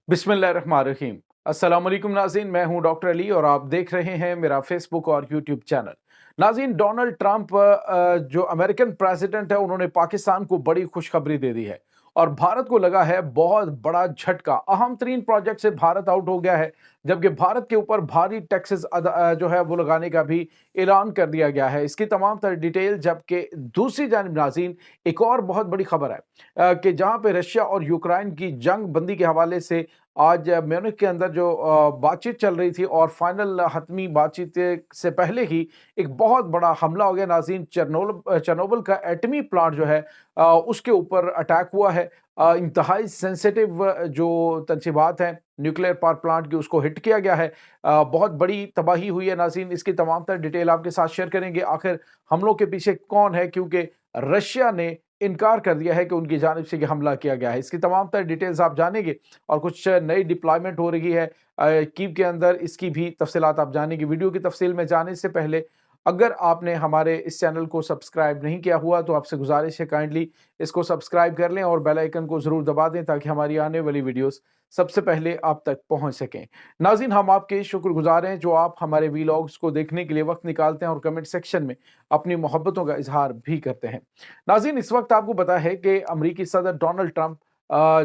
बिस्मिल्लाहिर्रहमानिर्रहीम। अस्सलाम वालेकुम नाज़रीन, मैं हूं डॉक्टर अली और आप देख रहे हैं मेरा फेसबुक और यूट्यूब चैनल। नाज़रीन, डोनाल्ड ट्रंप जो अमेरिकन प्रेसिडेंट है, उन्होंने पाकिस्तान को बड़ी खुशखबरी दे दी है और भारत को लगा है बहुत बड़ा झटका। अहम तरीन प्रोजेक्ट से भारत आउट हो गया है, जबकि भारत के ऊपर भारी टैक्सेस जो है वो लगाने का भी ऐलान कर दिया गया है। इसकी तमाम तर डिटेल, जबकि दूसरी जानिब नाज़रीन एक और बहुत बड़ी खबर है कि जहां पे रशिया और यूक्रेन की जंग बंदी के हवाले से आज म्यूनिख के अंदर जो बातचीत चल रही थी और फाइनल हतमी बातचीत से पहले ही एक बहुत बड़ा हमला हो गया नाज़रीन। चेर्नोबिल का एटमी प्लांट जो है उसके ऊपर अटैक हुआ है। इंतहाई सेंसिटिव जो तंसीबात हैं न्यूक्लियर पावर प्लांट की, उसको हिट किया गया है। बहुत बड़ी तबाही हुई है नाज़रीन। इसकी तमाम तर डिटेल आपके साथ शेयर करेंगे। आखिर हमलों के पीछे कौन है, क्योंकि रशिया ने इनकार कर दिया है कि उनकी जानिब से ये हमला किया गया है। इसकी तमाम तर डिटेल्स आप जानेंगे और कुछ नई डिप्लॉयमेंट हो रही है कीव के अंदर, इसकी भी तफसीलात आप जानेंगे। वीडियो की तफसील में जाने से पहले अगर आपने हमारे इस चैनल को सब्सक्राइब नहीं किया हुआ तो आपसे गुजारिश है काइंडली इसको सब्सक्राइब कर लें और बेल आइकन को ज़रूर दबा दें ताकि हमारी आने वाली वीडियोस सबसे पहले आप तक पहुंच सकें। नाज़रीन, हम आपके शुक्रगुजार हैं जो आप हमारे वीलॉग्स को देखने के लिए वक्त निकालते हैं और कमेंट सेक्शन में अपनी मोहब्बतों का इजहार भी करते हैं। नाज़रीन, इस वक्त आपको पता है कि अमरीकी सदर डोनाल्ड ट्रंप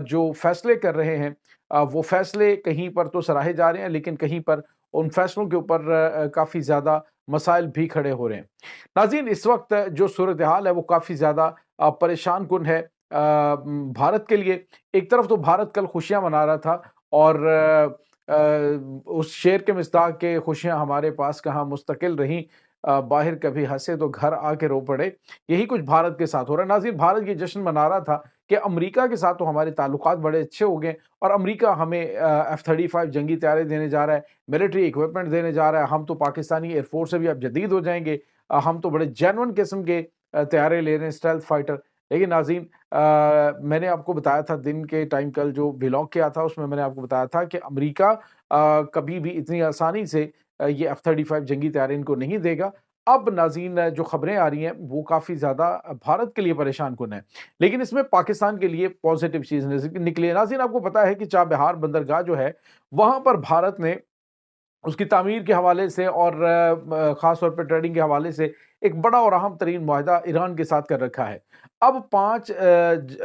जो फैसले कर रहे हैं वो फैसले कहीं पर तो सराहे जा रहे हैं, लेकिन कहीं पर उन फैसलों के ऊपर काफ़ी ज़्यादा मसाइल भी खड़े हो रहे हैं। नाज़रीन, इस वक्त जो सूरत हाल है वो काफ़ी ज़्यादा परेशान कुन है भारत के लिए। एक तरफ तो भारत कल खुशियां मना रहा था और उस शेर के मिस्दाक के खुशियां हमारे पास कहाँ मुस्तकिल रहीं, बाहर कभी हंसे तो घर आके रो पड़े। यही कुछ भारत के साथ हो रहा है। नाज़रीन, भारत ये जश्न मना रहा था कि अमेरिका के साथ तो हमारे ताल्लुकात बड़े अच्छे हो गए और अमेरिका हमें F-35 जंगी तैयारे देने जा रहा है, मिलिट्री इक्विपमेंट देने जा रहा है। हम तो पाकिस्तानी एयरफोर्स से भी अब जदीद हो जाएंगे। हम तो बड़े जेन्युइन किस्म के तैयारे ले रहे हैं, स्टेल्थ फाइटर। लेकिन नाज़रीन, मैंने आपको बताया था दिन के टाइम, कल जो व्लॉग किया था उसमें मैंने आपको बताया था कि अमेरिका कभी भी इतनी आसानी से ये F-35 जंगी तैयारे इनको नहीं देगा। अब नाज़रीन, जो खबरें आ रही हैं वो काफ़ी ज़्यादा भारत के लिए परेशान कुन है, लेकिन इसमें पाकिस्तान के लिए पॉजिटिव चीज़ निकली है। नाज़रीन, आपको पता है कि चाबहार बंदरगाह जो है वहाँ पर भारत ने उसकी तामीर के हवाले से और ख़ास तौर पे ट्रेडिंग के हवाले से एक बड़ा और अहम तरीन मुआहदा ईरान के साथ कर रखा है। अब 5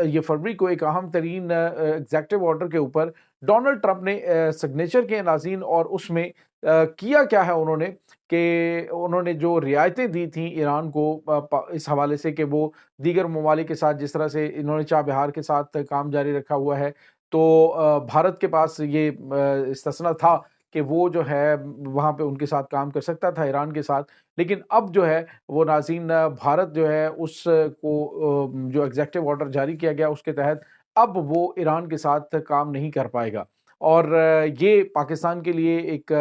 ये फरवरी को एक अहम तरीन एग्ज़ेक्युटिव ऑर्डर के ऊपर डोनाल्ड ट्रंप ने सिग्नेचर किए नाज़रीन, और उसमें किया क्या है उन्होंने कि उन्होंने जो रियायतें दी थी ईरान को इस हवाले से कि वो दीगर ममालिक के साथ जिस तरह से इन्होंने चाबहार के साथ काम जारी रखा हुआ है, तो भारत के पास ये इस्तिस्ना था कि वो जो है वहाँ पे उनके साथ काम कर सकता था ईरान के साथ। लेकिन अब जो है वो नाज़रीन, भारत जो है उसको जो एग्ज़ेक्युटिव ऑर्डर जारी किया गया उसके तहत अब वो ईरान के साथ काम नहीं कर पाएगा। और ये पाकिस्तान के लिए एक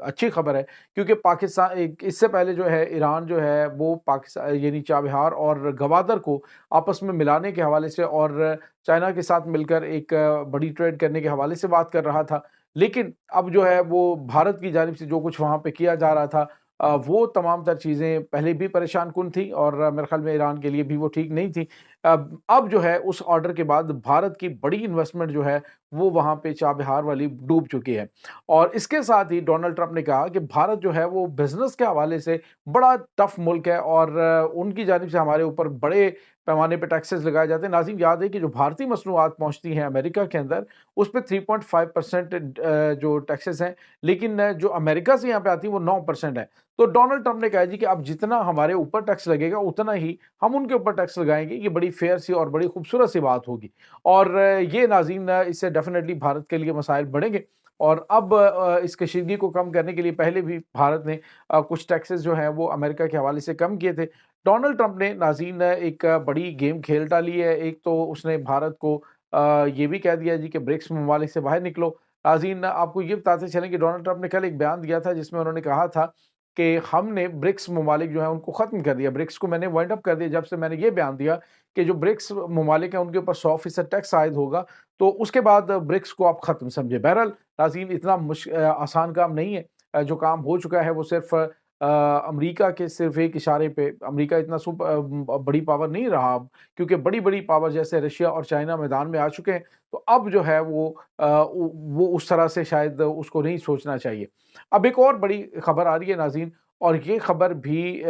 अच्छी खबर है, क्योंकि पाकिस्तान एक इससे पहले जो है ईरान जो है वो पाकिस्तान यानी चाबहार और गवादर को आपस में मिलाने के हवाले से और चाइना के साथ मिलकर एक बड़ी ट्रेड करने के हवाले से बात कर रहा था। लेकिन अब जो है वो भारत की जानिब से जो कुछ वहाँ पे किया जा रहा था वो तमाम तर चीज़ें पहले भी परेशान कुन थी और मेरे ख्याल में ईरान के लिए भी वो ठीक नहीं थी। अब जो है उस ऑर्डर के बाद भारत की बड़ी इन्वेस्टमेंट जो है वो वहाँ पे चाबहार वाली डूब चुकी है। और इसके साथ ही डोनाल्ड ट्रंप ने कहा कि भारत जो है वो बिज़नेस के हवाले से बड़ा टफ मुल्क है और उनकी जानिब से हमारे ऊपर बड़े पैमाने पे टैक्सेस लगाए जाते हैं। नाज़रीन, याद है कि जो भारतीय मसनूआत पहुँचती हैं अमेरिका के अंदर उस पे 3.5% जो टैक्सेस हैं, लेकिन जो अमेरिका से यहाँ पे आती है वो 9% है। तो डोनाल्ड ट्रंप ने कहा जी कि अब जितना हमारे ऊपर टैक्स लगेगा उतना ही हम उनके ऊपर टैक्स लगाएंगे। ये बड़ी फेयर सी और बड़ी खूबसूरत सी बात होगी और ये नाज़रीन, इससे डेफिनेटली भारत के लिए मसाइल बढ़ेंगे। और अब इस कशीदगी को कम करने के लिए पहले भी भारत ने कुछ टैक्सेस जो हैं वो अमेरिका के हवाले से कम किए थे। डोनाल्ड ट्रंप ने नाज़रीन एक बड़ी गेम खेल डाली है। एक तो उसने भारत को ये भी कह दिया जी कि ब्रिक्स ममालिक से बाहर निकलो। नाज़रीन, आपको ये बताते चलें कि डोनाल्ड ट्रंप ने कल एक बयान दिया था जिसमें उन्होंने कहा था कि हमने ब्रिक्स ममालिक जो है उनको ख़त्म कर दिया, ब्रिक्स को मैंने वाइंड अप कर दिया। जब से मैंने ये बयान दिया कि जो ब्रिक्स ममालिक हैं उनके ऊपर 100% टैक्स आयद होगा, तो उसके बाद ब्रिक्स को आप ख़त्म समझे। बहरहाल नाज़रीन, इतना आसान काम नहीं है। जो काम हो चुका है वो सिर्फ امریکہ کے صرف ایک اشارے پہ امریکہ اتنا بڑی پاور نہیں رہا اب، کیونکہ بڑی بڑی پاور جیسے رشیا اور چائنا میدان میں آ چکے ہیں، تو اب جو ہے وہ اس طرح سے شاید اس کو نہیں سوچنا چاہیے۔ اب ایک اور بڑی خبر آ رہی ہے ناظرین، اور یہ خبر بھی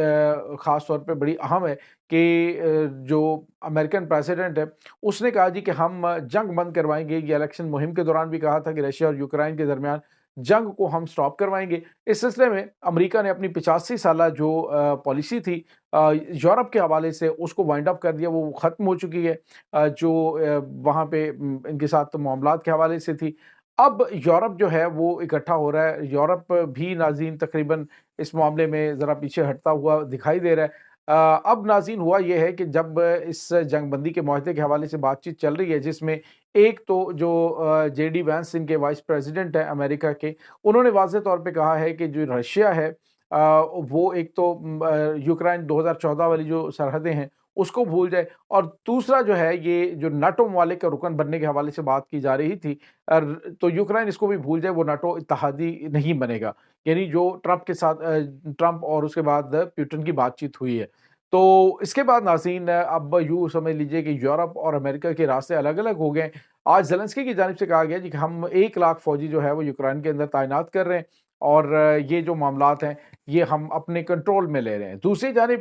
خاص طور پہ بڑی اہم ہے کہ جو امریکن پریزیڈنٹ ہے اس نے کہا جی کہ ہم جنگ بند کروائیں گے۔ یہ الیکشن مہم کے دوران بھی کہا تھا کہ رشیا اور یوکرائن کے درمیان جنگ کو ہم سٹاپ کروائیں گے۔ اس سلسلے میں امریکہ نے اپنی 85 سالہ جو پالیسی تھی یورپ کے حوالے سے اس کو وائنڈ اپ کر دیا، وہ ختم ہو چکی ہے، جو وہاں پہ ان کے ساتھ معاملات کے حوالے سے تھی۔ اب یورپ جو ہے وہ اکٹھا ہو رہا ہے، یورپ بھی ناظرین تقریباً اس معاملے میں ذرا پیچھے ہٹتا ہوا دکھائی دے رہا ہے۔ اب ناظرین ہوا یہ ہے کہ جب اس جنگ بندی کے معاہدے کے حوالے سے بات چیت چل رہی ہے، جس میں ایک تو جو جے ڈی وینس ان کے وائس پریزیڈنٹ ہیں امریکہ کے، انہوں نے واضح طور پہ کہا ہے کہ جو رشیا ہے وہ ایک تو یوکرائن 2014 والی جو سرحدیں ہیں اس کو بھول جائے، اور دوسرا جو ہے یہ جو ناٹو ممالک کا رکن بننے کے حوالے سے بات کی جا رہی تھی، تو یوکرائن اس کو بھی بھول جائے، وہ ناٹو اتحادی نہیں بنے گا۔ یعنی جو ٹرمپ کے ساتھ ٹرمپ اور اس کے بعد پیوٹن کی بات چیت ہوئی ہے، تو اس کے بعد ناظرین اب یوں سمجھ لیجئے کہ یورپ اور امریکہ کے راستے الگ الگ ہو گئے۔ آج زیلنسکی کی جانب سے کہا گیا جی کہ ہم 1 لاکھ فوجی جو ہے وہ یوکرائن کے اندر تعینات کر رہے ہیں، اور یہ جو معاملات ہیں یہ ہم اپنے کنٹرول میں لے رہے ہیں۔ دوسری جانب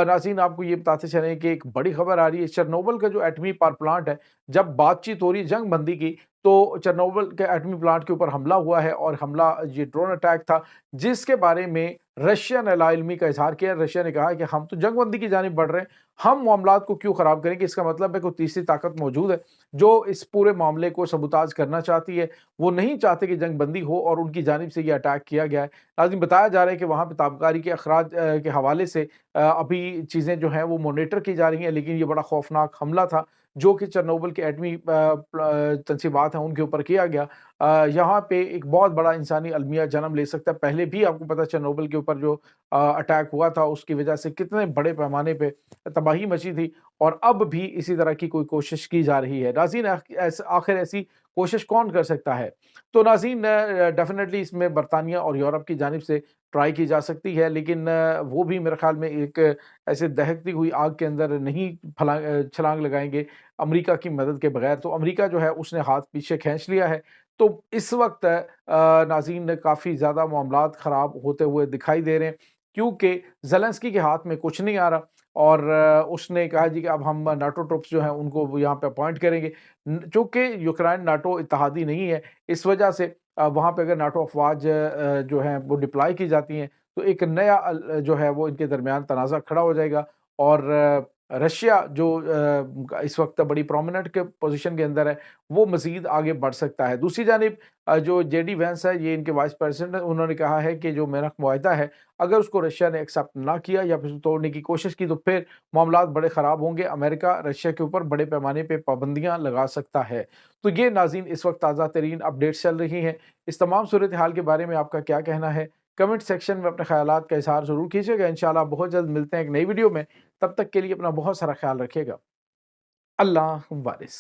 ناظرین آپ کو یہ بتاتے چلیں کہ ایک بڑی خبر آ رہی ہے، چرنوبل کا جو ایٹمی پاور پلانٹ ہے، جب بات چیت ہو رہی ہے جنگ بندی کی، تو چرنوبل کے ایٹمی پلانٹ کے اوپر حملہ ہوا ہے، اور حملہ یہ ڈرون اٹیک تھا جس کے بارے میں رشیا نے لا علمی کا اظہار کیا۔ رشیا نے کہا کہ ہم تو جنگ بندی کی جانب بڑھ رہے ہیں، ہم معاملات کو کیوں خراب کریں گے؟ اس کا مطلب ہے کوئی تیسری طاقت موجود ہے جو اس پورے معاملے کو سبوتاژ کرنا چاہتی ہے، وہ نہیں چاہتے کہ جنگ بندی ہو، اور ان کی جانب سے یہ اٹیک کیا گیا ہے۔ لازم بتایا جا رہا ہے کہ وہاں پہ تابکاری کے اخراج کے حوالے سے ابھی چیزیں جو ہیں وہ مانیٹر کی جا رہی ہیں، لیکن یہ بڑا خوفناک حملہ تھا جو کہ چرنوبل کے ایٹمی تنصیبات ہیں ان کے اوپر کیا گیا۔ یہاں پہ ایک بہت بڑا انسانی المیہ جنم لے سکتا ہے۔ پہلے بھی آپ کو پتا چرنوبل کے اوپر جو اٹیک ہوا تھا اس کی وجہ سے کتنے بڑے پیمانے پہ تباہی مچی تھی، اور اب بھی اسی طرح کی کوئی کوشش کی جا رہی ہے۔ ناظرین آخر ایسی کوشش کون کر سکتا ہے؟ تو ناظرین ڈیفینیٹلی اس میں برطانیہ اور یورپ کی جانب سے ٹرائی کی جا سکتی ہے، لیکن وہ بھی میرے خیال میں ایک ایسے دہکتی ہوئی آگ کے اندر نہیں چھلانگ لگائیں گے امریکہ کی مدد کے بغیر۔ تو امریکہ جو ہے اس نے ہاتھ پیچھے کھینچ لیا ہے۔ تو اس وقت ناظرین کافی زیادہ معاملات خراب ہوتے ہوئے دکھائی دے رہے ہیں، کیونکہ زیلنسکی کے ہاتھ میں کچھ نہیں آ رہا، اور اس نے کہا جی کہ اب ہم ناٹو ٹروپس جو ہیں ان کو یہاں پہ اپوائنٹ کریں گے، چونکہ یوکرائن ناٹو اتحادی نہیں ہے، اس وجہ سے وہاں پہ اگر ناٹو افواج جو ہیں وہ ڈپلائی کی جاتی ہیں تو ایک نیا جو ہے وہ ان کے درمیان تنازع کھڑا ہو جائے گا، اور رشیا جو اس وقت بڑی پرومیننٹ کے پوزیشن کے اندر ہے وہ مزید آگے بڑھ سکتا ہے۔ دوسری جانب جو جے ڈی وینس ہے، یہ ان کے وائس پریزیڈنٹ ہیں، انہوں نے کہا ہے کہ جو مینخ معاہدہ ہے اگر اس کو رشیا نے ایکسیپٹ نہ کیا یا پھر توڑنے کی کوشش کی تو پھر معاملات بڑے خراب ہوں گے، امریکہ رشیا کے اوپر بڑے پیمانے پہ پابندیاں لگا سکتا ہے۔ تو یہ ناظرین اس وقت تازہ ترین اپڈیٹس چل رہی ہیں۔ اس تمام صورتحال کے بارے میں آپ کا کیا کہنا ہے؟ کمنٹ سیکشن میں اپنے خیالات کا اظہار ضرور کیجیے گا۔ انشاءاللہ بہت جلد ملتے ہیں ایک نئی ویڈیو میں، تب تک کے لیے اپنا بہت سارا خیال رکھیے گا۔ اللہ وارث۔